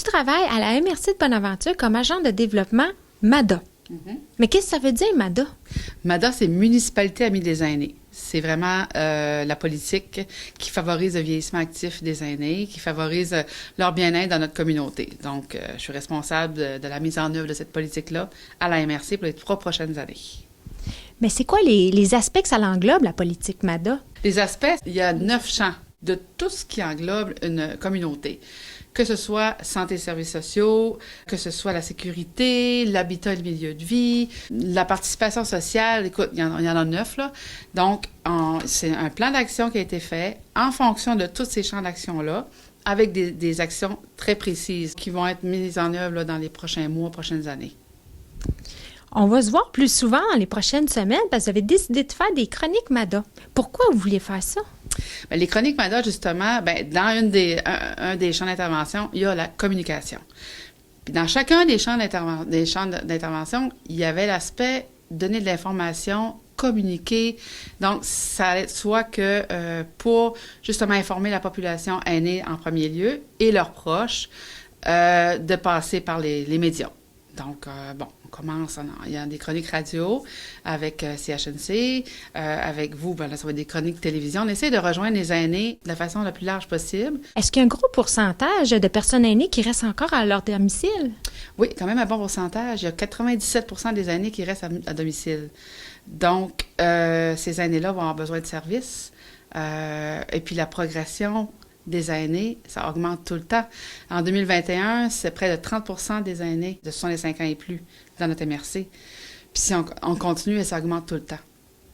travailles à la MRC de Bonaventure comme agent de développement MADA. Mais qu'est-ce que ça veut dire, MADA? MADA, c'est Municipalité Amie des aînés. C'est vraiment la politique qui favorise le vieillissement actif des aînés, qui favorise leur bien-être dans notre communauté. Donc, je suis responsable de la mise en œuvre de cette politique-là à la MRC pour les 3 prochaines années. Mais c'est quoi les aspects que ça englobe, la politique MADA? Les aspects, il y a 9 champs de tout ce qui englobe une communauté. Que ce soit santé et services sociaux, que ce soit la sécurité, l'habitat et le milieu de vie, la participation sociale, écoute, il y en a 9, là. Donc, c'est un plan d'action qui a été fait en fonction de tous ces champs d'action-là, avec des actions très précises qui vont être mises en œuvre là, dans les prochains mois, prochaines années. On va se voir plus souvent dans les prochaines semaines parce que vous avez décidé de faire des chroniques MADA. Pourquoi vous vouliez faire ça? Bien, les chroniques MADA, justement, dans un des champs d'intervention, il y a la communication. Puis dans chacun des champs d'intervention, il y avait l'aspect donner de l'information, communiquer. Donc, ça allait de soi que pour justement informer la population aînée en premier lieu et leurs proches, de passer par les médias. Donc, on commence, il y a des chroniques radio avec CHNC, avec vous, là, ça va être des chroniques télévision. On essaie de rejoindre les aînés de la façon la plus large possible. Est-ce qu'il y a un gros pourcentage de personnes aînées qui restent encore à leur domicile? Oui, quand même un bon pourcentage. Il y a 97% des aînés qui restent à domicile. Donc, ces aînés-là vont avoir besoin de services. Et puis, la progression des aînés, ça augmente tout le temps. En 2021, c'est près de 30% des aînés de 65 ans et plus dans notre MRC. Puis si on continue, ça augmente tout le temps.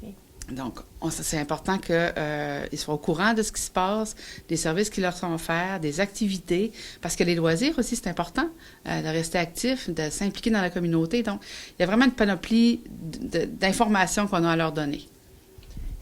Okay. Donc, c'est important qu'ils soient au courant de ce qui se passe, des services qui leur sont offerts, des activités, parce que les loisirs aussi, c'est important de rester actif, de s'impliquer dans la communauté. Donc, il y a vraiment une panoplie d'informations qu'on a à leur donner.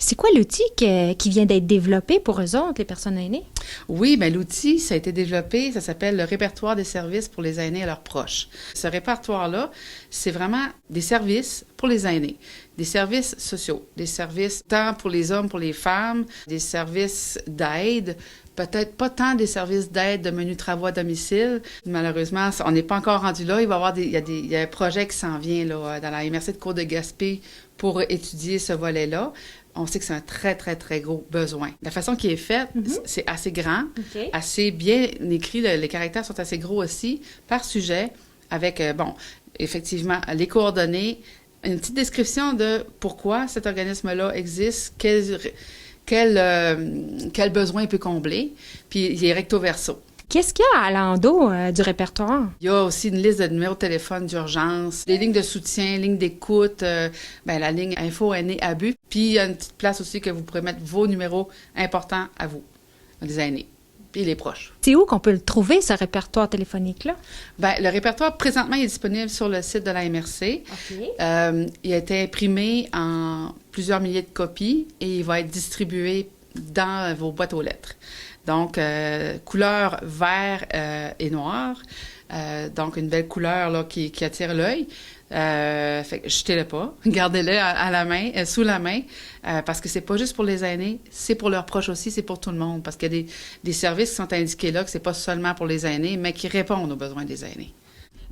C'est quoi l'outil qui vient d'être développé pour eux autres, les personnes aînées? Oui, bien l'outil, ça a été développé, ça s'appelle le répertoire des services pour les aînés et leurs proches. Ce répertoire-là, c'est vraiment des services pour les aînés, des services sociaux, des services tant pour les hommes, pour les femmes, des services d'aide, peut-être pas tant des services d'aide de menus travaux à domicile. Malheureusement, on n'est pas encore rendu là. Il y a un projet qui s'en vient là, dans la MRC de Côte-de-Gaspé pour étudier ce volet-là. On sait que c'est un très, très, très gros besoin. La façon qui est faite, c'est assez grand, assez bien écrit. Les caractères sont assez gros aussi, par sujet, avec, effectivement, les coordonnées, une petite description de pourquoi cet organisme-là existe, quel besoin il peut combler, puis il est recto verso. Qu'est-ce qu'il y a à l'endos du répertoire? Il y a aussi une liste de numéros de téléphone d'urgence, des lignes de soutien, lignes d'écoute, la ligne Info Aînés Abus. Puis il y a une petite place aussi que vous pourrez mettre vos numéros importants à vous, les aînés, puis les proches. C'est où qu'on peut le trouver, ce répertoire téléphonique-là? Bien, le répertoire, présentement, il est disponible sur le site de la MRC. OK. Il a été imprimé en plusieurs milliers de copies et il va être distribué dans vos boîtes aux lettres. Donc, couleur vert et noir. Donc, une belle couleur là, qui attire l'œil. Fait que jetez-le pas. Gardez-le à la main, sous la main, parce que c'est pas juste pour les aînés, c'est pour leurs proches aussi, c'est pour tout le monde. Parce qu'il y a des services qui sont indiqués là, que c'est pas seulement pour les aînés, mais qui répondent aux besoins des aînés.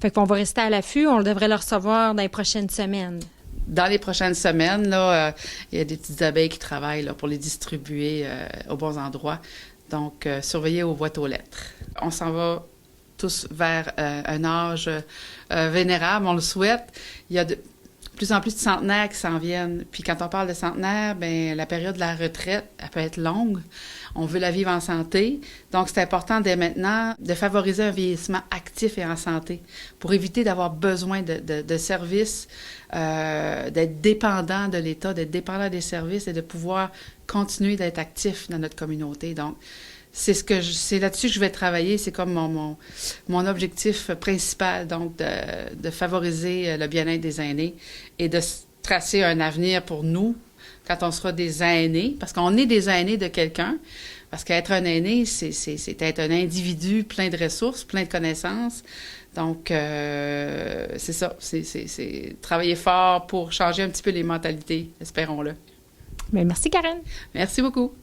Fait qu'on va rester à l'affût, on devrait le recevoir dans les prochaines semaines. Dans les prochaines semaines, là, il y a des petites abeilles qui travaillent là, pour les distribuer aux bons endroits. Donc, surveillez vos boîtes aux lettres. On s'en va tous vers un âge vénérable, on le souhaite. Il y a de plus en plus de centenaires qui s'en viennent. Puis quand on parle de centenaires, bien, la période de la retraite, elle peut être longue. On veut la vivre en santé. Donc, c'est important dès maintenant de favoriser un vieillissement actif et en santé pour éviter d'avoir besoin de services, d'être dépendant de l'État, d'être dépendant des services et de pouvoir continuer d'être actif dans notre communauté. Donc, c'est là-dessus que je vais travailler. C'est comme mon objectif principal, donc de favoriser le bien-être des aînés et de tracer un avenir pour nous quand on sera des aînés, parce qu'on est des aînés de quelqu'un. Parce qu'être un aîné, c'est être un individu plein de ressources, plein de connaissances. Donc, c'est ça. C'est travailler fort pour changer un petit peu les mentalités, espérons-le. Bien, merci, Karen. Merci beaucoup.